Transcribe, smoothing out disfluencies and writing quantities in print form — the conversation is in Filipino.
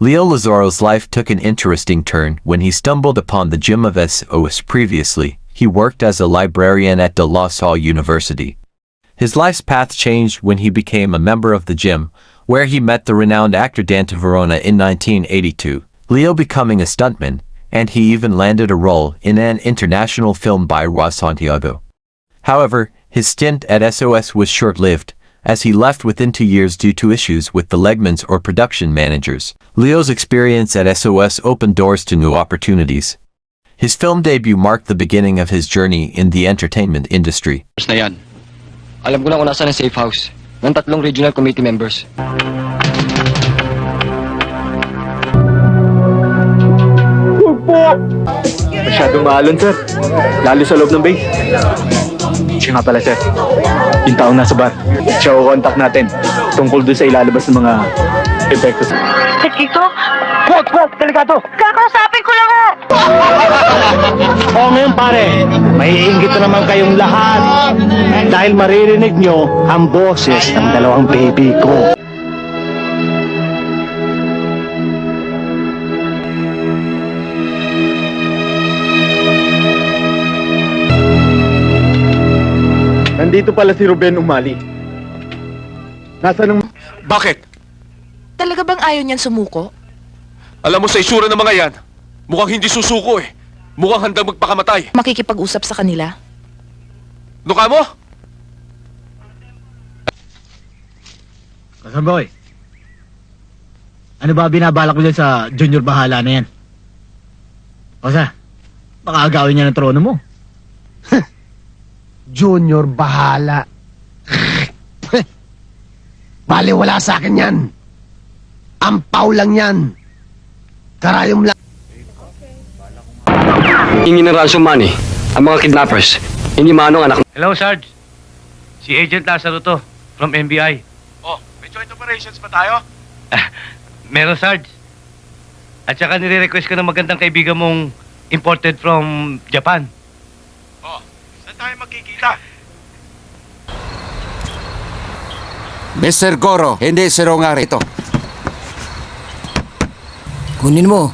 Leo Lazaro's life took an interesting turn when he stumbled upon the gym of SOS. Previously, he worked as a librarian at De La Salle University. His life's path changed when he became a member of the gym, where he met the renowned actor Dante Verona in 1982, Leo becoming a stuntman, and he even landed a role in an international film by Ross Santiago. However, his stint at SOS was short-lived, as he left within 2 years due to issues with the Legmans or production managers. Leo's experience at SOS opened doors to new opportunities. His film debut marked the beginning of his journey in the entertainment industry. Na yan. Alam ko na kung nasaan ang safe house ng 3 regional committee members. Huwag po! Masyadong maalon, sir. Lalo sa loob ng base. Siya nga pala, sir. Yung taong nasa bar. Siya ko contact natin tungkol doon sa ilalabas ng mga epekto. Chiquito, Wag! Delikado! kakausapin ko lang ho! O ngayon pare, maiinggit na naman kayong lahat dahil maririnig nyo ang boses ng 2 baby ko. Nandito pala si Ruben Umali. Nasa nung... Bakit? Talaga bang ayaw niyan sumuko? Alam mo sa itsura ng mga yan, mukhang hindi susuko eh. Mukhang handang magpakamatay. Makikipag-usap sa kanila? Nuka mo? Kasamboy, ano ba binabalak mo dyan sa junior bahala na yan? Osa, baka agawin niya ng trono mo. Junior bahala. Bale, wala sa akin yan. Ampaw lang yan. Karayom lang. Hingi ng ransom money ang mga kidnappers. Hindi manong anak. Hello, Sarge. Si Agent Lazaro to, from NBI. Oh, may joint operations pa tayo? Meron, Sarge. At saka nire-request ko ng magandang kaibigan mong imported from Japan. Oh, saan tayo magkikita? Mr. Goro, hindi si Rongari ito. Kunin mo.